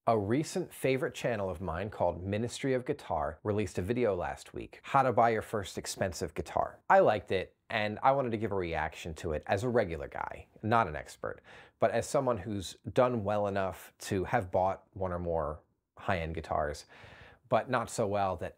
A recent favorite channel of mine called Ministry of Guitar released a video last week, how to buy your first expensive guitar. I liked it and I wanted to give a reaction to it as a regular guy, not an expert, but as someone who's done well enough to have bought one or more high-end guitars, but not so well that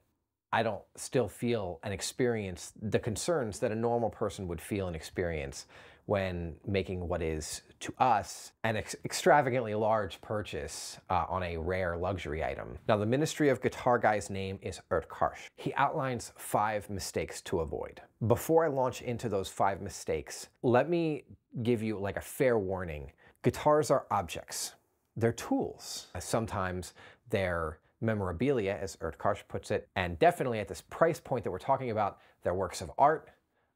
I don't still feel and experience the concerns that a normal person would feel and experience when making what is, to us, an extravagantly large purchase on a rare luxury item. Now, the Ministry of Guitar guy's name is Utkarsh. He outlines 5 mistakes to avoid. Before I launch into those 5 mistakes, let me give you like a fair warning. Guitars are objects. They're tools. Sometimes they're memorabilia, as Utkarsh puts it, and definitely at this price point that we're talking about, they're works of art,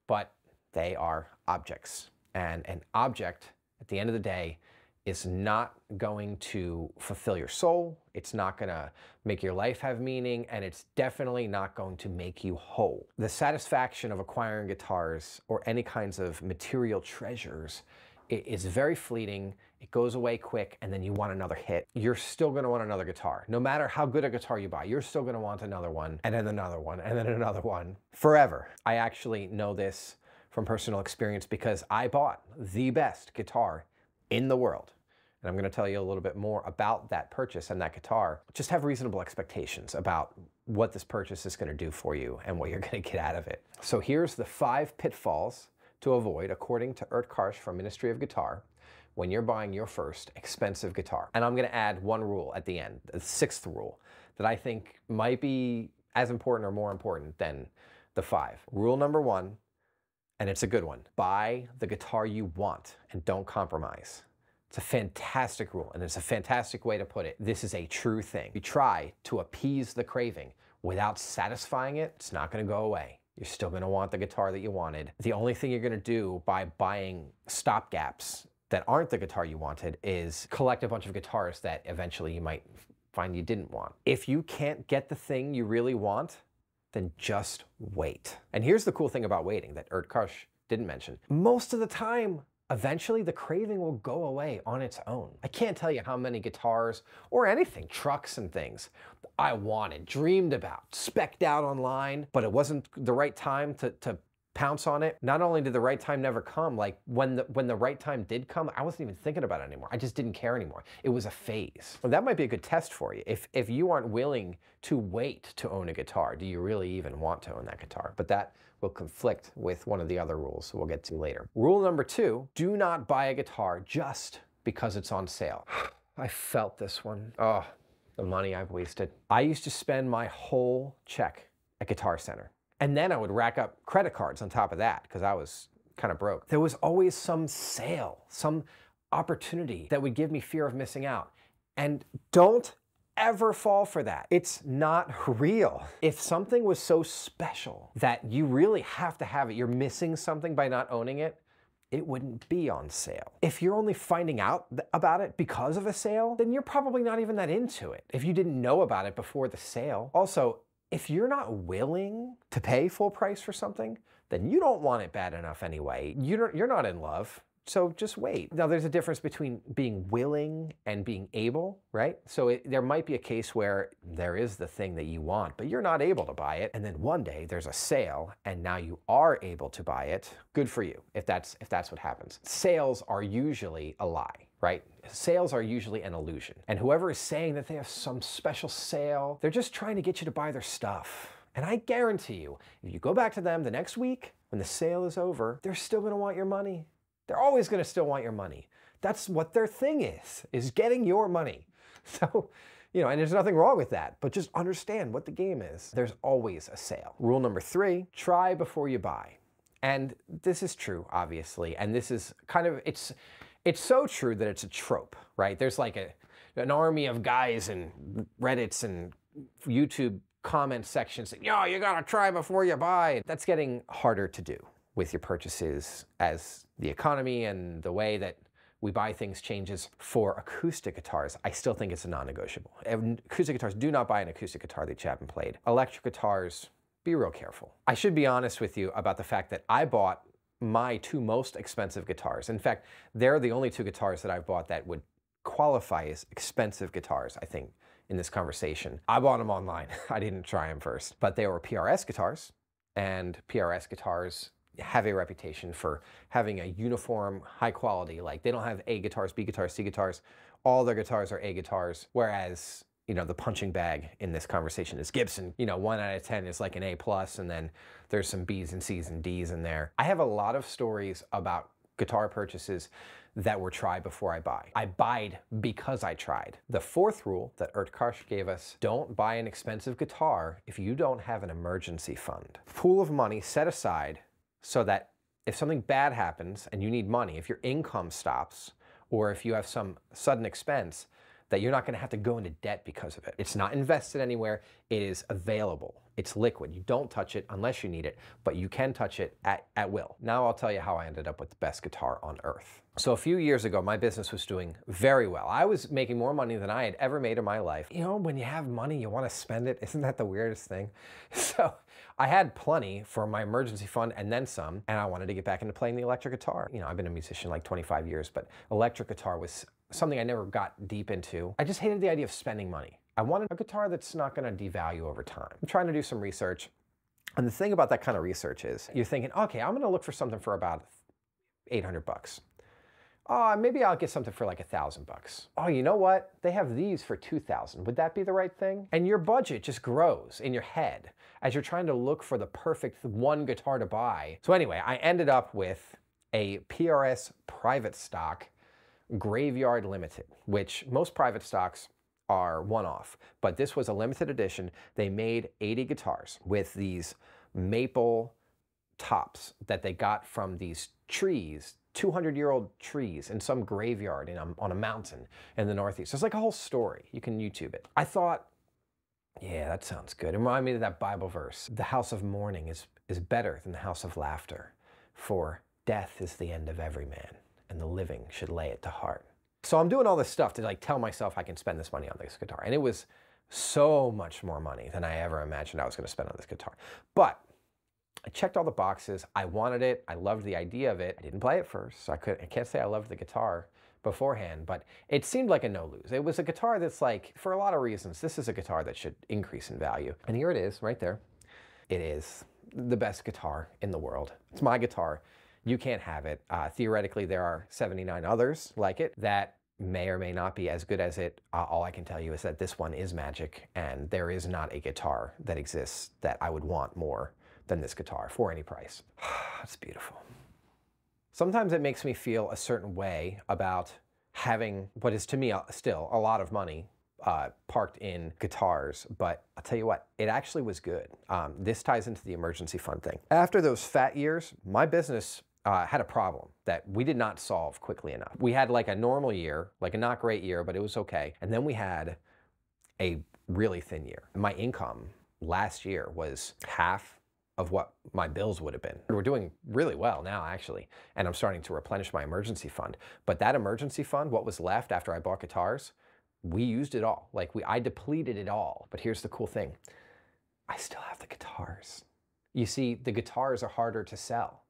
but they are objects. And an object, at the end of the day, is not going to fulfill your soul, it's not gonna make your life have meaning, and it's definitely not going to make you whole. The satisfaction of acquiring guitars or any kinds of material treasures is very fleeting, it goes away quick, and then you want another hit. You're still gonna want another guitar. No matter how good a guitar you buy, you're still gonna want another one, and then another one, and then another one, forever. I actually know this from personal experience because I bought the best guitar in the world. And I'm gonna tell you a little bit more about that purchase and that guitar. Just have reasonable expectations about what this purchase is gonna do for you and what you're gonna get out of it. So here's the 5 pitfalls to avoid, according to Utkarsh from Ministry of Guitar, when you're buying your first expensive guitar. And I'm gonna add one rule at the end, the 6th rule, that I think might be as important or more important than the 5. Rule number 1, and it's a good one: buy the guitar you want and don't compromise. It's a fantastic rule, and it's a fantastic way to put it. This is a true thing. You try to appease the craving without satisfying it, it's not gonna go away. You're still gonna want the guitar that you wanted. The only thing you're gonna do by buying stopgaps that aren't the guitar you wanted is collect a bunch of guitars that eventually you might find you didn't want. If you can't get the thing you really want, then just wait. And here's the cool thing about waiting that Utkarsh didn't mention. Most of the time, eventually the craving will go away on its own. I can't tell you how many guitars or anything, trucks and things, I wanted, dreamed about, specced out online, but it wasn't the right time to pounce on it. Not only did the right time never come, like when the right time did come, I wasn't even thinking about it anymore. I just didn't care anymore. It was a phase. Well, that might be a good test for you. If you aren't willing to wait to own a guitar, do you really even want to own that guitar? But that will conflict with one of the other rules we'll get to later. Rule number 2, do not buy a guitar just because it's on sale. I felt this one. Oh, the money I've wasted. I used to spend my whole check at Guitar Center. And then I would rack up credit cards on top of that because I was kind of broke. There was always some sale, some opportunity that would give me fear of missing out. And don't ever fall for that. It's not real. If something was so special that you really have to have it, you're missing something by not owning it, it wouldn't be on sale. If you're only finding out about it because of a sale, then you're probably not even that into it. If you didn't know about it before the sale. Also, if you're not willing to pay full price for something, then you don't want it bad enough anyway. You're not in love, so just wait. Now, there's a difference between being willing and being able, right? So there might be a case where there is the thing that you want, but you're not able to buy it, and then one day there's a sale, and now you are able to buy it. Good for you, if that's what happens. Sales are usually a lie, right? Sales are usually an illusion. And whoever is saying that they have some special sale, they're just trying to get you to buy their stuff. And I guarantee you, if you go back to them the next week, when the sale is over, they're still gonna want your money. They're always gonna still want your money. That's what their thing is getting your money. So, you know, and there's nothing wrong with that, but just understand what the game is. There's always a sale. Rule number 3, try before you buy. And this is true, obviously, and this is kind of, it's so true that it's a trope, right? There's like an army of guys and Reddits and YouTube comment sections saying, yo, you gotta try before you buy. That's getting harder to do with your purchases as the economy and the way that we buy things changes. For acoustic guitars, I still think it's a non-negotiable. Acoustic guitars, do not buy an acoustic guitar that you haven't played. Electric guitars, be real careful. I should be honest with you about the fact that I bought my 2 most expensive guitars. In fact, they're the only 2 guitars that I've bought that would qualify as expensive guitars, I think, in this conversation. I bought them online. I didn't try them first, but they were PRS guitars, and PRS guitars have a reputation for having a uniform, high quality. Like, they don't have A guitars, B guitars, C guitars. All their guitars are A guitars, whereas, you know, the punching bag in this conversation is Gibson. You know, 1 out of 10 is like an A+, and then there's some B's and C's and D's in there. I have a lot of stories about guitar purchases that were tried before I buy. I buyed because I tried. The 4th rule that Utkarsh gave us: don't buy an expensive guitar if you don't have an emergency fund. Pool of money set aside so that if something bad happens and you need money, if your income stops, or if you have some sudden expense, that you're not going to have to go into debt because of it. It's not invested anywhere. It is available. It's liquid. You don't touch it unless you need it, but you can touch it at will. Now I'll tell you how I ended up with the best guitar on earth. So a few years ago, my business was doing very well. I was making more money than I had ever made in my life. You know, when you have money, you want to spend it. Isn't that the weirdest thing? So I had plenty for my emergency fund and then some, and I wanted to get back into playing the electric guitar. You know, I've been a musician like 25 years, but electric guitar was something I never got deep into. I just hated the idea of spending money. I wanted a guitar that's not going to devalue over time. I'm trying to do some research. And the thing about that kind of research is you're thinking, okay, I'm going to look for something for about 800 bucks. Oh, maybe I'll get something for like 1,000 bucks. Oh, you know what? They have these for 2,000. Would that be the right thing? And your budget just grows in your head as you're trying to look for the perfect one guitar to buy. So anyway, I ended up with a PRS Private Stock Graveyard Limited, which most private stocks are one-off, but this was a limited edition. They made 80 guitars with these maple tops that they got from these trees, 200-year-old trees in some graveyard on a mountain in the Northeast. It's like a whole story. You can YouTube it. I thought, yeah, that sounds good. It reminded me of that Bible verse. The house of mourning is better than the house of laughter, for death is the end of every man, and the living should lay it to heart. So I'm doing all this stuff to like tell myself I can spend this money on this guitar. And it was so much more money than I ever imagined I was going to spend on this guitar. But I checked all the boxes. I wanted it. I loved the idea of it. I didn't play it first, so I can't say I loved the guitar beforehand, but it seemed like a no-lose. It was a guitar that's like, for a lot of reasons, this is a guitar that should increase in value. And here it is, right there. It is the best guitar in the world. It's my guitar. You can't have it. Theoretically, there are 79 others like it that may or may not be as good as it. All I can tell you is that this one is magic, and there is not a guitar that exists that I would want more than this guitar for any price. It's beautiful. Sometimes it makes me feel a certain way about having what is to me still a lot of money parked in guitars, but I'll tell you what, it actually was good. This ties into the emergency fund thing. After those fat years, my business had a problem that we did not solve quickly enough. We had like a normal year, like a not great year, but it was okay. And then we had a really thin year. My income last year was half of what my bills would have been. We're doing really well now, actually, and I'm starting to replenish my emergency fund. But that emergency fund, what was left after I bought guitars, we used it all. Like I depleted it all. But here's the cool thing. I still have the guitars. You see, the guitars are harder to sell.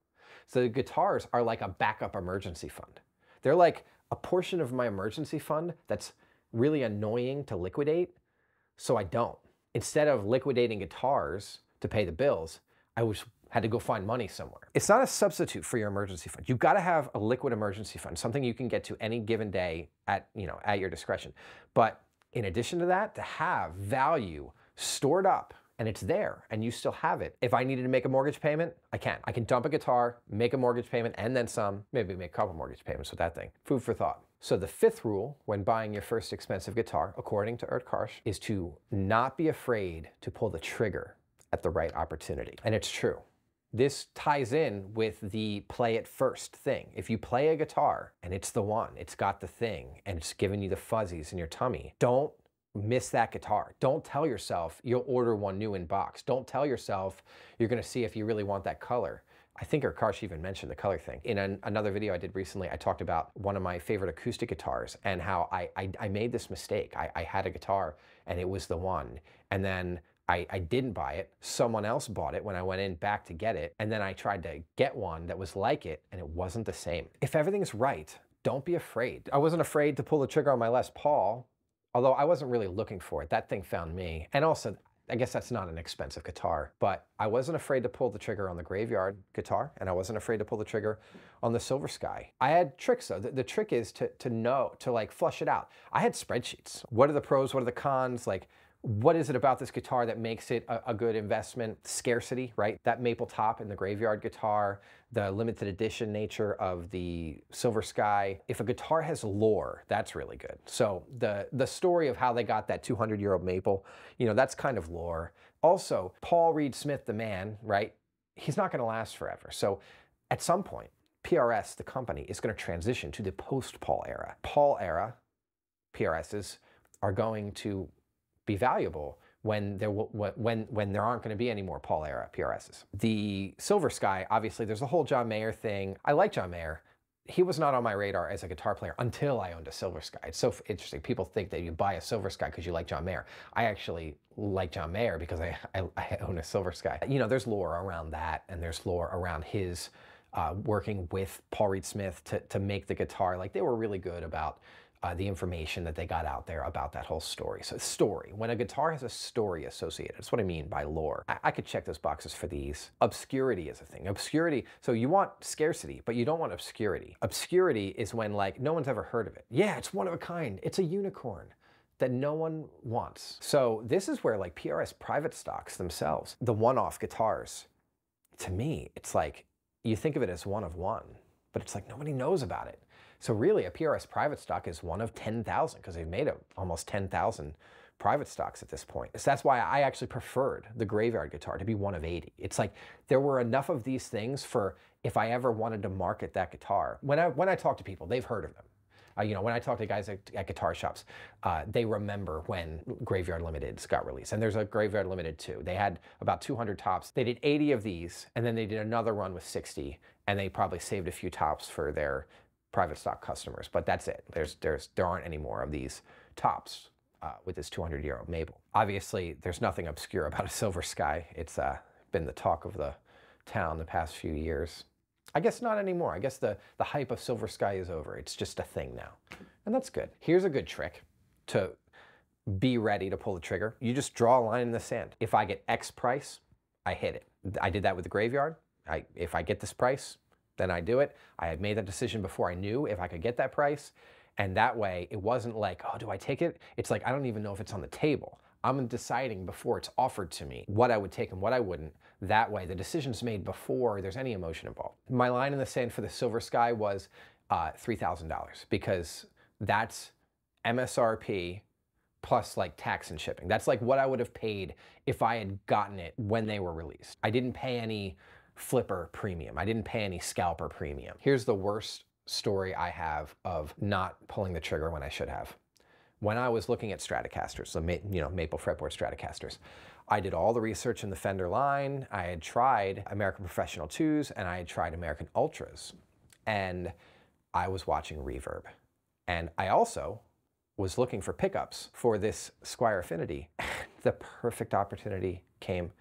So the guitars are like a backup emergency fund. They're like a portion of my emergency fund that's really annoying to liquidate, so I don't. Instead of liquidating guitars to pay the bills, I had to go find money somewhere. It's not a substitute for your emergency fund. You've got to have a liquid emergency fund, something you can get to any given day at your discretion. But in addition to that, to have value stored up, and it's there, and you still have it. If I needed to make a mortgage payment, I can. I can dump a guitar, make a mortgage payment, and then some, maybe make a couple mortgage payments with that thing. Food for thought. So the 5th rule when buying your first expensive guitar, according to Utkarsh, is to not be afraid to pull the trigger at the right opportunity. And it's true. This ties in with the play it first thing. If you play a guitar and it's the one, it's got the thing, and it's giving you the fuzzies in your tummy, don't miss that guitar. Don't tell yourself you'll order one new in box. Don't tell yourself you're gonna see if you really want that color. I think Utkarsh even mentioned the color thing. In another video I did recently, I talked about one of my favorite acoustic guitars and how I made this mistake. I had a guitar and it was the one, and then I didn't buy it. Someone else bought it when I went in back to get it, and then I tried to get one that was like it, and it wasn't the same. If everything's right, don't be afraid. I wasn't afraid to pull the trigger on my Les Paul, although I wasn't really looking for it. That thing found me. And also, I guess that's not an expensive guitar, but I wasn't afraid to pull the trigger on the Graveyard guitar, and I wasn't afraid to pull the trigger on the Silver Sky. I had tricks though. The trick is to know, to like flush it out. I had spreadsheets. What are the pros? What are the cons? Like, what is it about this guitar that makes it a good investment? Scarcity, right? That maple top in the Graveyard guitar, the limited edition nature of the Silver Sky. If a guitar has lore, that's really good. So the story of how they got that 200-year-old maple, you know, that's kind of lore. Also, Paul Reed Smith, the man, right? He's not gonna last forever. So at some point, PRS, the company, is gonna transition to the post-Paul era. Paul era PRSs are going to be valuable when there aren't going to be any more Paul era PRSs. The Silver Sky, obviously, there's a whole John Mayer thing. I like John Mayer. He was not on my radar as a guitar player until I owned a Silver Sky. It's so interesting. People think that you buy a Silver Sky because you like John Mayer. I actually like John Mayer because I own a Silver Sky. You know, there's lore around that, and there's lore around his working with Paul Reed Smith to make the guitar. Like, they were really good about the information that they got out there about that whole story. So story, when a guitar has a story associated, that's what I mean by lore. I could check those boxes for these. Obscurity is a thing. Obscurity, so you want scarcity, but you don't want obscurity. Obscurity is when like no one's ever heard of it. Yeah, it's one of a kind. It's a unicorn that no one wants. So this is where like PRS Private Stocks themselves, the one-off guitars, to me, it's like, you think of it as one of one, but it's like nobody knows about it. So really, a PRS Private Stock is one of 10,000 because they've made almost 10,000 private stocks at this point. So that's why I actually preferred the Graveyard guitar to be one of 80. It's like there were enough of these things for if I ever wanted to market that guitar. When I talk to people, they've heard of them. You know, when I talk to guys at guitar shops, they remember when Graveyard Limiteds got released. And there's a Graveyard Limited too. They had about 200 tops. They did 80 of these, and then they did another run with 60, and they probably saved a few tops for their private stock customers, but that's it. There aren't any more of these tops with this 200-year-old maple. Obviously, there's nothing obscure about a Silver Sky. It's been the talk of the town the past few years. I guess not anymore. I guess the hype of Silver Sky is over. It's just a thing now, and that's good. Here's a good trick to be ready to pull the trigger. You just draw a line in the sand. If I get X price, I hit it. I did that with the Graveyard. If I get this price, then I do it. I had made that decision before I knew if I could get that price. And that way it wasn't like, oh, do I take it? It's like, I don't even know if it's on the table. I'm deciding before it's offered to me what I would take and what I wouldn't. That way the decision's made before there's any emotion involved. My line in the sand for the Silver Sky was $3,000 because that's MSRP plus like tax and shipping. That's like what I would have paid if I had gotten it when they were released. I didn't pay any flipper premium. I didn't pay any scalper premium. Here's the worst story I have of not pulling the trigger when I should have. When I was looking at Stratocasters, so maple fretboard Stratocasters, I did all the research in the Fender line. I had tried American Professional 2s and I had tried American Ultras, and I was watching reverb. And I also was looking for pickups for this Squier Affinity. The perfect opportunity came.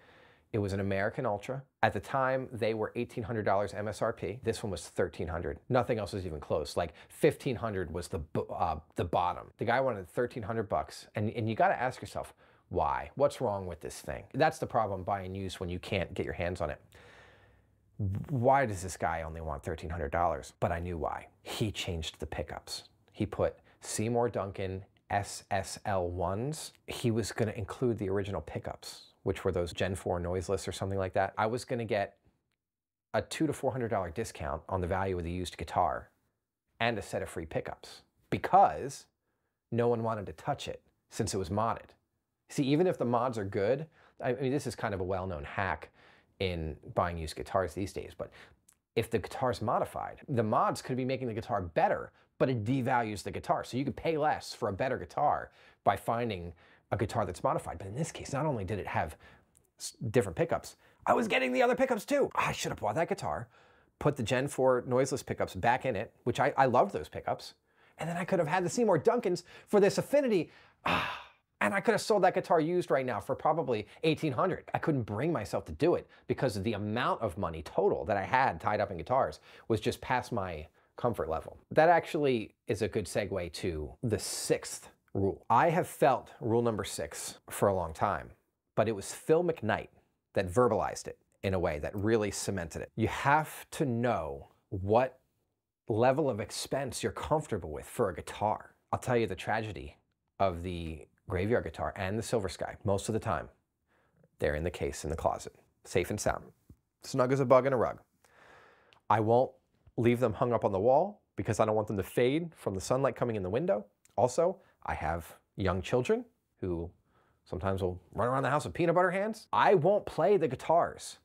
It was an American Ultra. At the time, they were $1,800 MSRP. This one was $1,300. Nothing else was even close. Like $1,500 was the bottom. The guy wanted $1,300 and you gotta ask yourself, why? What's wrong with this thing? That's the problem buying used when you can't get your hands on it. Why does this guy only want $1,300? But I knew why. He changed the pickups. He put Seymour Duncan SSL1s. He was gonna include the original pickups, which were those Gen 4 noiseless or something like that. I was gonna get a $200 to $400 discount on the value of the used guitar and a set of free pickups because no one wanted to touch it since it was modded. See, even if the mods are good, I mean, this is kind of a well-known hack in buying used guitars these days, but if the guitar's modified, the mods could be making the guitar better, but it devalues the guitar. So you could pay less for a better guitar by finding a guitar that's modified. But in this case, not only did it have different pickups, I was getting the other pickups too. I should have bought that guitar, put the Gen 4 noiseless pickups back in it, which I loved those pickups. And then I could have had the Seymour Duncans for this Affinity. And I could have sold that guitar used right now for probably $1,800. I couldn't bring myself to do it because the amount of money total that I had tied up in guitars was just past my comfort level. That actually is a good segue to the 6th rule. I have felt rule number 6 for a long time, but it was Phil McKnight that verbalized it in a way that really cemented it. You have to know what level of expense you're comfortable with for a guitar. I'll tell you the tragedy of the Graveyard guitar and the Silver Sky. Most of the time, they're in the case in the closet, safe and sound, snug as a bug in a rug. I won't leave them hung up on the wall because I don't want them to fade from the sunlight coming in the window. Also, I have young children who sometimes will run around the house with peanut butter hands. I won't play the guitars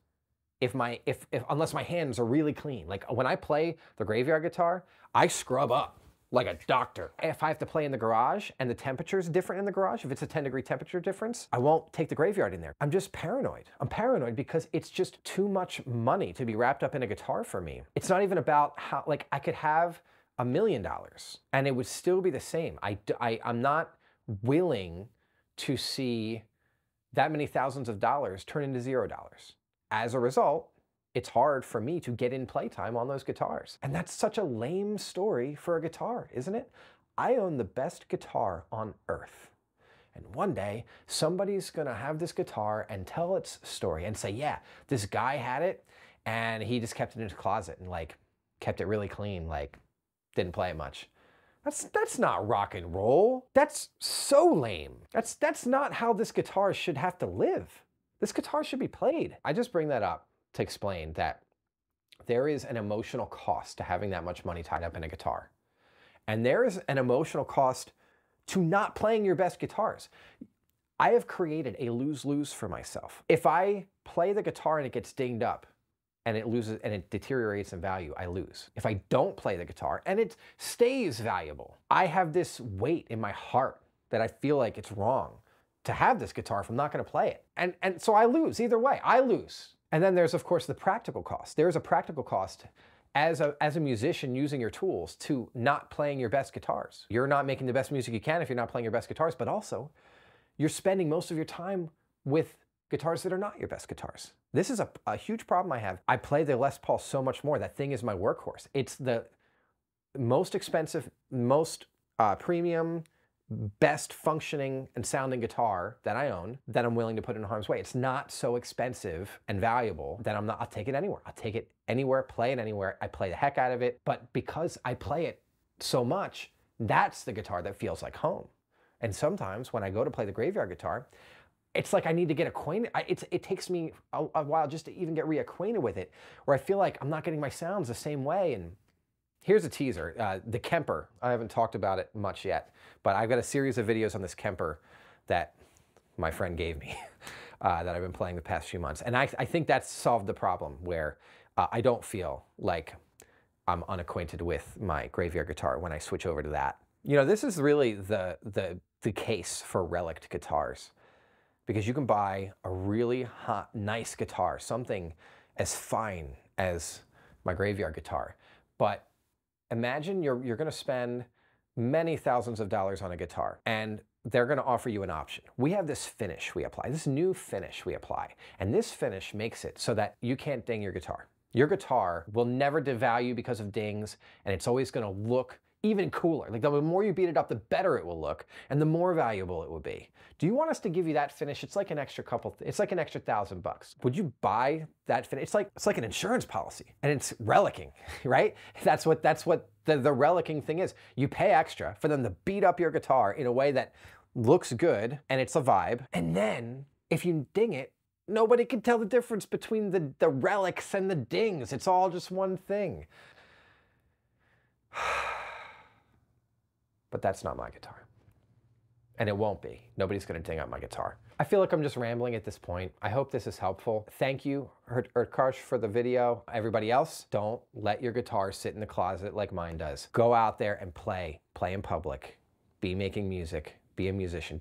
unless my hands are really clean. Like when I play the Graveyard guitar, I scrub up like a doctor. If I have to play in the garage and the temperature is different in the garage, if it's a 10-degree temperature difference, I won't take the Graveyard in there. I'm just paranoid. I'm paranoid because it's just too much money to be wrapped up in a guitar for me. It's not even about how, like, I could have $1 million and it would still be the same. I'm not willing to see that many thousands of dollars turn into $0. As a result, it's hard for me to get in playtime on those guitars. And that's such a lame story for a guitar, isn't it? I own the best guitar on earth. And one day, somebody's gonna have this guitar and tell its story and say, yeah, this guy had it and he just kept it in his closet and like kept it really clean, like didn't play it much. That's not rock and roll. That's so lame. That's not how this guitar should have to live. This guitar should be played. I just bring that up to explain that there is an emotional cost to having that much money tied up in a guitar. And there is an emotional cost to not playing your best guitars. I have created a lose-lose for myself. If I play the guitar and it gets dinged up and it loses and it deteriorates in value, I lose. If I don't play the guitar and it stays valuable, I have this weight in my heart that I feel like it's wrong to have this guitar if I'm not gonna play it. And so I lose, either way, I lose. And then there's, of course, the practical cost. There's a practical cost as a musician using your tools to not playing your best guitars. You're not making the best music you can if you're not playing your best guitars, but also you're spending most of your time with guitars that are not your best guitars. This is a huge problem I have. I play the Les Paul so much more. That thing is my workhorse. It's the most expensive, most premium, best functioning and sounding guitar that I own that I'm willing to put in harm's way. It's not so expensive and valuable that I'll take it anywhere. I'll take it anywhere, play it anywhere. I play the heck out of it. But because I play it so much, that's the guitar that feels like home. And sometimes when I go to play the Graveyard guitar, it's like I need to get acquainted. It takes me a while just to even get reacquainted with it, where I feel like I'm not getting my sounds the same way. And here's a teaser, the Kemper. I haven't talked about it much yet, but I've got a series of videos on this Kemper that my friend gave me that I've been playing the past few months. And I think that's solved the problem where I don't feel like I'm unacquainted with my Graveyard guitar when I switch over to that. You know, this is really the case for relic guitars, because you can buy a really hot, nice guitar, something as fine as my Graveyard guitar, but imagine you're gonna spend many thousands of dollars on a guitar and they're gonna offer you an option. We have this finish we apply, this new finish we apply, and this finish makes it so that you can't ding your guitar. Your guitar will never devalue because of dings, and it's always gonna look even cooler. Like the more you beat it up, the better it will look and the more valuable it will be. Do you want us to give you that finish? It's like an extra it's like an extra $1,000. Would you buy that finish? It's like an insurance policy, and it's relicking, right? That's what the relicking thing is. You pay extra for them to beat up your guitar in a way that looks good and it's a vibe. And then if you ding it, nobody can tell the difference between the relics and the dings. It's all just one thing. But that's not my guitar. And it won't be. Nobody's gonna ding up my guitar. I feel like I'm just rambling at this point. I hope this is helpful. Thank you, Utkarsh, for the video. Everybody else, don't let your guitar sit in the closet like mine does. Go out there and play. Play in public. Be making music. Be a musician.